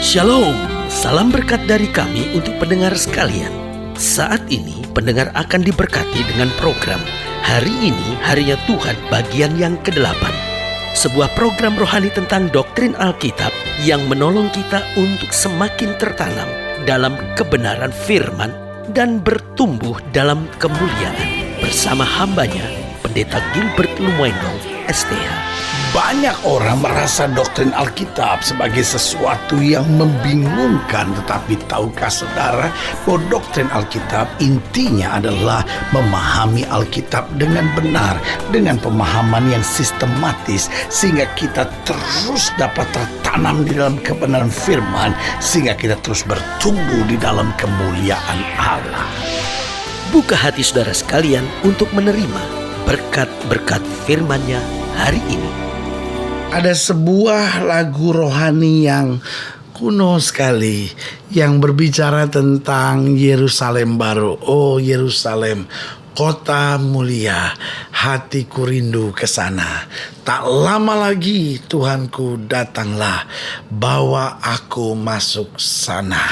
Shalom, salam berkat dari kami untuk pendengar sekalian. Saat ini pendengar akan diberkati dengan program Hari Ini Harinya Tuhan bagian yang ke-8. Sebuah program rohani tentang doktrin Alkitab yang menolong kita untuk semakin tertanam dalam kebenaran firman dan bertumbuh dalam kemuliaan. Bersama hambanya, Pendeta Gilbert Lumwendong, STH. Banyak orang merasa doktrin Alkitab sebagai sesuatu yang membingungkan. Tetapi tahukah saudara bahwa doktrin Alkitab intinya adalah memahami Alkitab dengan benar, dengan pemahaman yang sistematis, sehingga kita terus dapat tertanam di dalam kebenaran firman, sehingga kita terus bertumbuh di dalam kemuliaan Allah. Buka hati saudara sekalian untuk menerima berkat-berkat firman-Nya hari ini. Ada sebuah lagu rohani yang kuno sekali yang berbicara tentang Yerusalem baru. Oh Yerusalem, kota mulia, hatiku rindu ke sana. Tak lama lagi Tuhanku datanglah, bawa aku masuk sana.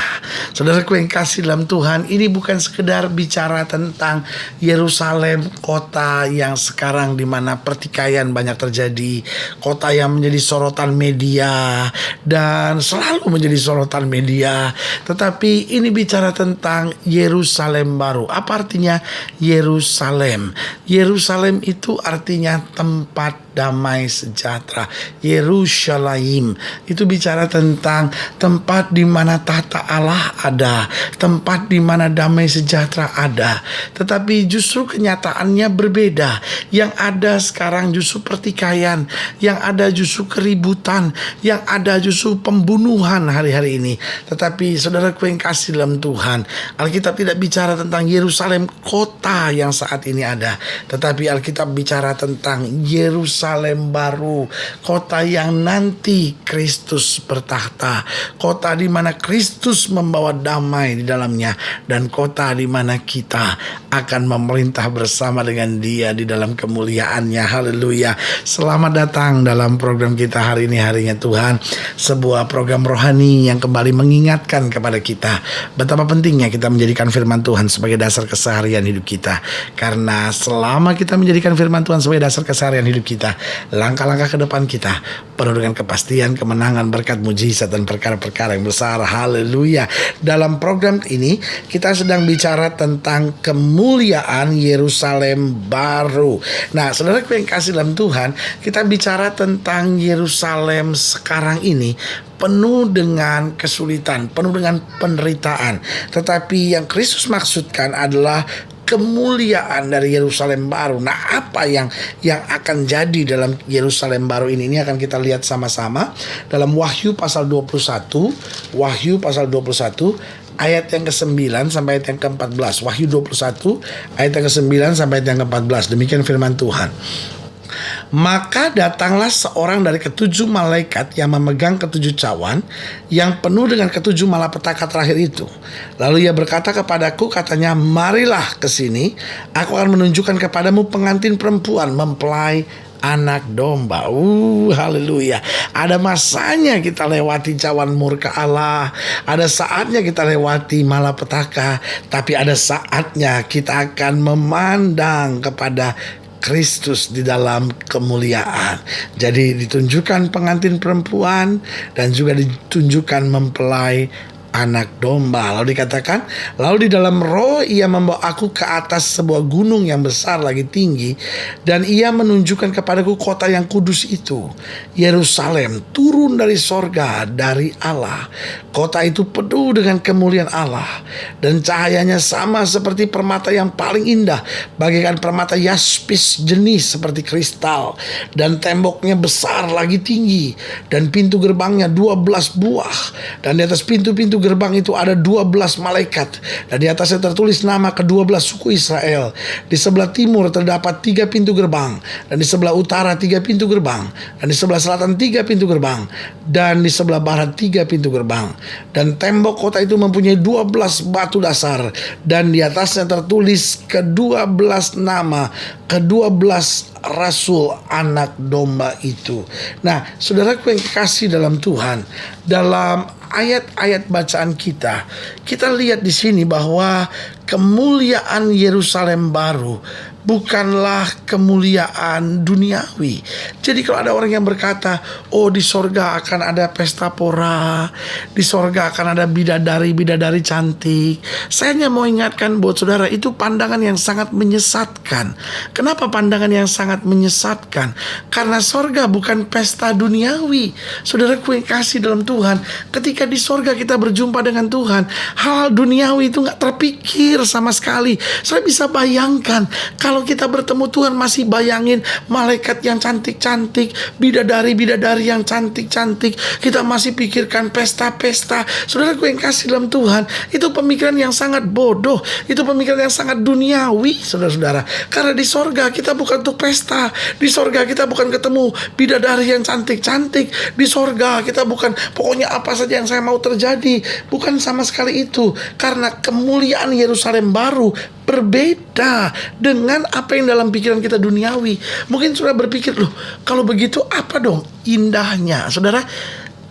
Saudaraku yang kasih dalam Tuhan, ini bukan sekedar bicara tentang Yerusalem, kota yang sekarang di mana pertikaian banyak terjadi, kota yang menjadi sorotan media dan selalu menjadi sorotan media. Tetapi ini bicara tentang Yerusalem baru. Apa artinya Yerusalem? Yerusalem itu artinya tempat damai sejahtera. Yerusalem itu bicara tentang tempat di mana tahta Allah ada, tempat di mana damai sejahtera ada. Tetapi justru kenyataannya berbeda. Yang ada sekarang justru pertikaian, yang ada justru keributan, yang ada justru pembunuhan hari-hari ini. Tetapi saudaraku yang kasih dalam Tuhan, Alkitab tidak bicara tentang Yerusalem kota yang saat ini ada, tetapi Alkitab bicara tentang Yerusalem baru, kota yang nanti Kristus bertahta, kota di mana Kristus membawa damai di dalamnya, dan kota di mana kita akan memerintah bersama dengan Dia di dalam kemuliaannya. Haleluya. Selamat datang dalam program kita hari ini, Harinya Tuhan, sebuah program rohani yang kembali mengingatkan kepada kita betapa pentingnya kita menjadikan firman Tuhan sebagai dasar keseharian hidup kita. Karena selama kita menjadikan firman Tuhan sebagai dasar keseharian hidup kita, langkah-langkah ke depan kita penuh dengan kepastian, kemenangan, berkat, mujizat, dan perkara-perkara yang besar. Haleluya. Dalam program ini kita sedang bicara tentang kemuliaan Yerusalem baru. Nah, saudaraku yang kasih dalam Tuhan, kita bicara tentang Yerusalem sekarang ini penuh dengan kesulitan, penuh dengan penderitaan. Tetapi yang Kristus maksudkan adalah kemuliaan dari Yerusalem baru. Nah, apa yang akan jadi dalam Yerusalem baru ini? Ini akan kita lihat sama-sama dalam Wahyu pasal 21. Wahyu pasal 21 ayat yang ke-9 sampai ayat yang ke-14. Wahyu 21 ayat yang ke-9 sampai ayat yang ke-14. Demikian firman Tuhan. Maka datanglah seorang dari ketujuh malaikat yang memegang ketujuh cawan, yang penuh dengan ketujuh malapetaka terakhir itu. Lalu ia berkata kepadaku, katanya, marilah ke sini, aku akan menunjukkan kepadamu pengantin perempuan mempelai anak domba. Haleluya. Ada masanya kita lewati cawan murka Allah, ada saatnya kita lewati malapetaka, tapi ada saatnya kita akan memandang kepada Kristus di dalam kemuliaan. Jadi ditunjukkan pengantin perempuan dan juga ditunjukkan mempelai anak domba. Lalu dikatakan, lalu di dalam roh ia membawa aku ke atas sebuah gunung yang besar lagi tinggi, dan ia menunjukkan kepadaku kota yang kudus itu, Yerusalem, turun dari sorga, dari Allah. Kota itu penuh dengan kemuliaan Allah, dan cahayanya sama seperti permata yang paling indah, bagaikan permata yaspis jenis seperti kristal, dan temboknya besar lagi tinggi, dan pintu gerbangnya 12 buah, dan di atas pintu-pintu gerbang itu ada 12 malaikat, dan di atasnya tertulis nama ke-12 suku Israel. Di sebelah timur terdapat 3 pintu gerbang, dan di sebelah utara 3 pintu gerbang, dan di sebelah selatan 3 pintu gerbang, dan di sebelah barat 3 pintu gerbang. Dan tembok kota itu mempunyai 12 batu dasar, dan di atasnya tertulis ke-12 nama, ke-12 rasul anak domba itu. Nah, saudaraku yang kekasih dalam Tuhan, dalam ayat-ayat bacaan kita lihat di sini bahwa kemuliaan Yerusalem baru bukanlah kemuliaan duniawi. Jadi kalau ada orang yang berkata, oh di sorga akan ada pesta pora, di sorga akan ada bidadari-bidadari cantik, saya hanya mau ingatkan buat saudara, itu pandangan yang sangat menyesatkan. Kenapa pandangan yang sangat menyesatkan? Karena sorga bukan pesta duniawi. Saudaraku yang kasih dalam Tuhan, ketika di sorga kita berjumpa dengan Tuhan, hal duniawi itu gak terpikir sama sekali. Saya bisa bayangkan kalau kita bertemu Tuhan, masih bayangin malaikat yang cantik-cantik, bidadari-bidadari yang cantik-cantik, kita masih pikirkan pesta-pesta. Saudaraku yang kasih dalam Tuhan, itu pemikiran yang sangat bodoh, itu pemikiran yang sangat duniawi, saudara-saudara. Karena di sorga kita bukan untuk pesta, di sorga kita bukan ketemu bidadari yang cantik-cantik, di sorga kita bukan pokoknya apa saja yang saya mau terjadi, bukan sama sekali itu. Karena kemuliaan Yerusalem baru berbeda dengan apa yang dalam pikiran kita duniawi. Mungkin saudara berpikir, loh kalau begitu apa dong indahnya? Saudara,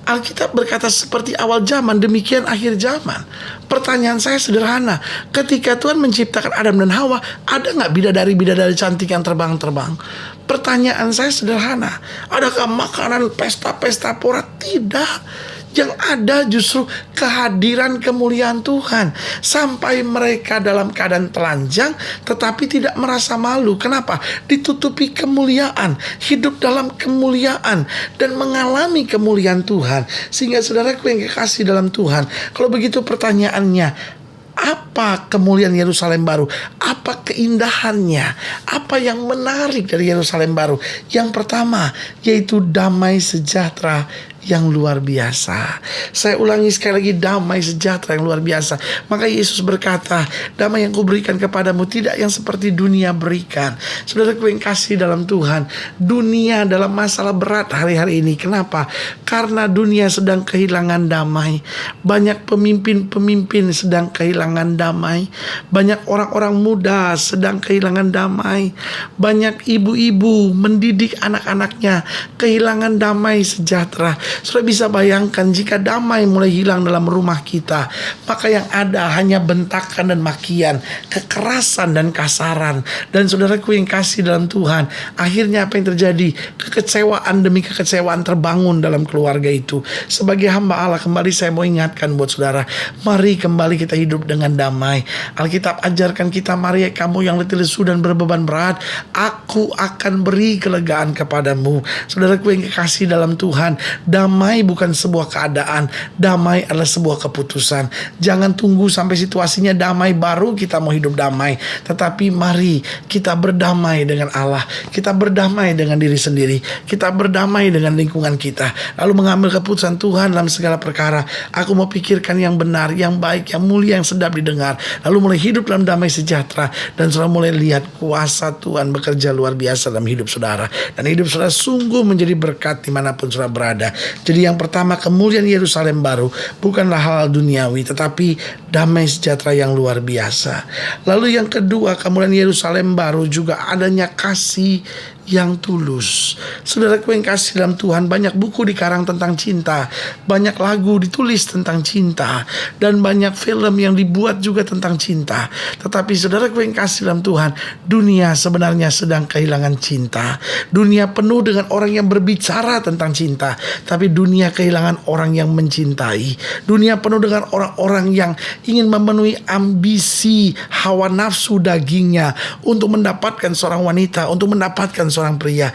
Alkitab berkata seperti awal zaman, demikian akhir zaman. Pertanyaan saya sederhana, ketika Tuhan menciptakan Adam dan Hawa, ada gak bidadari-bidadari cantik yang terbang-terbang? Pertanyaan saya sederhana, adakah makanan pesta-pesta pora? Tidak. Yang ada justru kehadiran kemuliaan Tuhan. Sampai mereka dalam keadaan telanjang tetapi tidak merasa malu. Kenapa? Ditutupi kemuliaan, hidup dalam kemuliaan, dan mengalami kemuliaan Tuhan. Sehingga saudaraku yang kekasih dalam Tuhan, kalau begitu pertanyaannya, apa kemuliaan Yerusalem baru? Apa keindahannya? Apa yang menarik dari Yerusalem baru? Yang pertama, yaitu damai sejahtera yang luar biasa. Saya ulangi sekali lagi, damai sejahtera yang luar biasa. Maka Yesus berkata, damai yang kuberikan kepadamu tidak yang seperti dunia berikan. Saudaraku yang kasih dalam Tuhan, dunia dalam masalah berat hari-hari ini. Kenapa? Karena dunia sedang kehilangan damai. Banyak pemimpin-pemimpin sedang kehilangan damai. Banyak orang-orang muda sedang kehilangan damai. Banyak ibu-ibu mendidik anak-anaknya kehilangan damai sejahtera. Sudah bisa bayangkan jika damai mulai hilang dalam rumah kita, maka yang ada hanya bentakan dan makian, kekerasan dan kasaran. Dan saudaraku yang kasih dalam Tuhan, akhirnya apa yang terjadi? Kekecewaan demi kekecewaan terbangun dalam keluarga itu. Sebagai hamba Allah, kembali saya mau ingatkan buat saudara, mari kembali kita hidup dengan damai. Alkitab ajarkan kita, mari kamu yang letih lesu dan berbeban berat, aku akan beri kelegaan kepadamu. Saudaraku yang kekasih dalam Tuhan, damai bukan sebuah keadaan, damai adalah sebuah keputusan. Jangan tunggu sampai situasinya damai baru kita mau hidup damai. Tetapi mari kita berdamai dengan Allah, kita berdamai dengan diri sendiri, kita berdamai dengan lingkungan kita, lalu mengambil keputusan, Tuhan dalam segala perkara aku mau pikirkan yang benar, yang baik, yang mulia, yang sedap didengar. Lalu mulai hidup dalam damai sejahtera, dan saudara mulai lihat kuasa Tuhan bekerja luar biasa dalam hidup saudara, dan hidup saudara sungguh menjadi berkat dimanapun saudara berada. Jadi yang pertama, kemuliaan Yerusalem baru bukanlah hal duniawi, tetapi damai sejahtera yang luar biasa. Lalu yang kedua, kemuliaan Yerusalem baru juga adanya kasih yang tulus. Saudaraku yang kasih dalam Tuhan, banyak buku dikarang tentang cinta, banyak lagu ditulis tentang cinta, dan banyak film yang dibuat juga tentang cinta. Tetapi saudaraku yang kasih dalam Tuhan, dunia sebenarnya sedang kehilangan cinta. Dunia penuh dengan orang yang berbicara tentang cinta, tapi dunia kehilangan orang yang mencintai. Dunia penuh dengan orang-orang yang ingin memenuhi ambisi hawa nafsu dagingnya untuk mendapatkan seorang wanita, untuk mendapatkan seorang pria,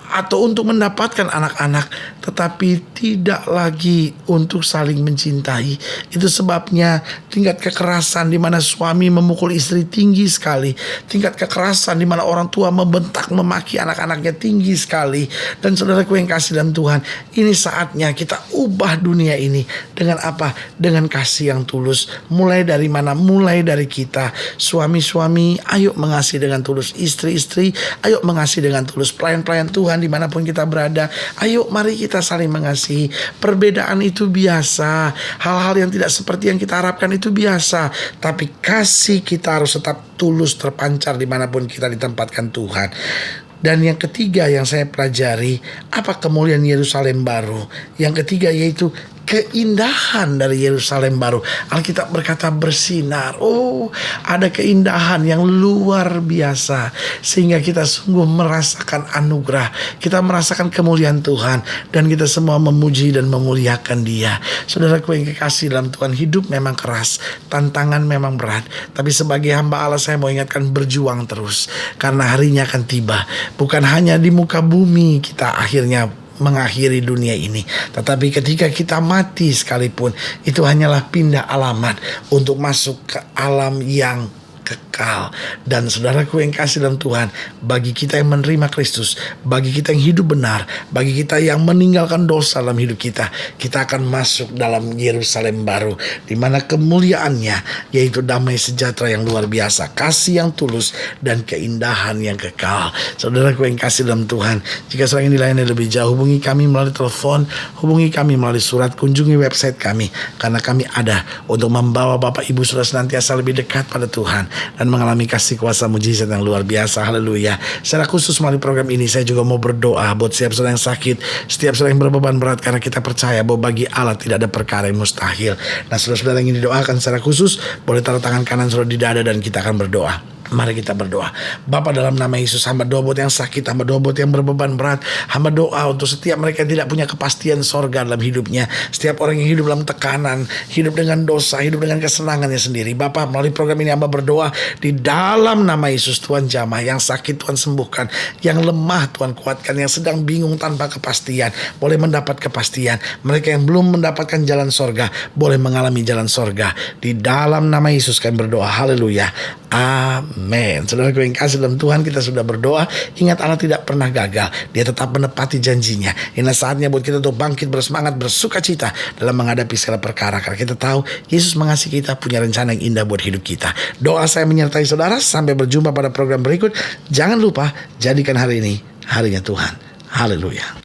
atau untuk mendapatkan anak-anak, tetapi tidak lagi untuk saling mencintai. Itu sebabnya tingkat kekerasan di mana suami memukul istri tinggi sekali, tingkat kekerasan di mana orang tua membentak memaki anak-anaknya tinggi sekali. Dan saudaraku yang kasih dalam Tuhan, ini saatnya kita ubah dunia ini dengan apa? Dengan kasih yang tulus. Mulai dari mana? Mulai dari kita. Suami-suami, ayo mengasihi dengan tulus. Istri-istri, ayo mengasihi dengan tulus. Pelayan-pelayan Tuhan dimanapun kita berada, ayo mari kita saling mengasihi. Perbedaan itu biasa, hal-hal yang tidak seperti yang kita harapkan itu biasa, tapi kasih kita harus tetap tulus terpancar dimanapun kita ditempatkan Tuhan. Dan yang ketiga yang saya pelajari, apa kemuliaan Yerusalem baru? Yang ketiga yaitu keindahan dari Yerusalem baru. Alkitab berkata bersinar. Oh, ada keindahan yang luar biasa, sehingga kita sungguh merasakan anugerah, kita merasakan kemuliaan Tuhan, dan kita semua memuji dan memuliakan Dia. Saudaraku yang kekasih dalam Tuhan, hidup memang keras, tantangan memang berat, tapi sebagai hamba Allah saya mau ingatkan, berjuang terus, karena harinya akan tiba. Bukan hanya di muka bumi kita akhirnya mengakhiri dunia ini, tetapi ketika kita mati sekalipun, itu hanyalah pindah alamat untuk masuk ke alam yang kekal. Dan saudaraku yang kasih dalam Tuhan, bagi kita yang menerima Kristus, bagi kita yang hidup benar, bagi kita yang meninggalkan dosa dalam hidup kita, kita akan masuk dalam Yerusalem baru, di mana kemuliaannya yaitu damai sejahtera yang luar biasa, kasih yang tulus, dan keindahan yang kekal. Saudaraku yang kasih dalam Tuhan, jika saudara ingin dilayani lebih jauh, hubungi kami melalui telepon, hubungi kami melalui surat, kunjungi website kami, karena kami ada untuk membawa Bapak Ibu saudara senantiasa lebih dekat pada Tuhan dan mengalami kasih kuasa mujizat yang luar biasa. Haleluya. Secara khusus melalui program ini saya juga mau berdoa buat setiap saudara yang sakit, setiap saudara yang berbeban berat, karena kita percaya bahwa bagi Allah tidak ada perkara yang mustahil. Nah, saudara-saudara yang ingin didoakan secara khusus, boleh taruh tangan kanan saudara di dada dan kita akan berdoa. Mari kita berdoa. Bapa, dalam nama Yesus, hamba doa buat yang sakit, hamba doa buat yang berbeban berat, hamba doa untuk setiap mereka yang tidak punya kepastian sorga dalam hidupnya, setiap orang yang hidup dalam tekanan, hidup dengan dosa, hidup dengan kesenangannya sendiri. Bapa, melalui program ini hamba berdoa di dalam nama Yesus. Tuhan jamah, yang sakit Tuhan sembuhkan, yang lemah Tuhan kuatkan, yang sedang bingung tanpa kepastian boleh mendapat kepastian, mereka yang belum mendapatkan jalan sorga boleh mengalami jalan sorga. Di dalam nama Yesus kami berdoa. Haleluya. Amin. Saudaraku yang kasih dalam Tuhan, kita sudah berdoa. Ingat, Allah tidak pernah gagal. Dia tetap menepati janjinya. Inilah saatnya buat kita untuk bangkit, bersemangat, bersuka cita dalam menghadapi segala perkara, karena kita tahu Yesus mengasihi kita, punya rencana yang indah buat hidup kita. Doa saya menyertai saudara. Sampai berjumpa pada program berikut. Jangan lupa, jadikan hari ini harinya Tuhan. Haleluya.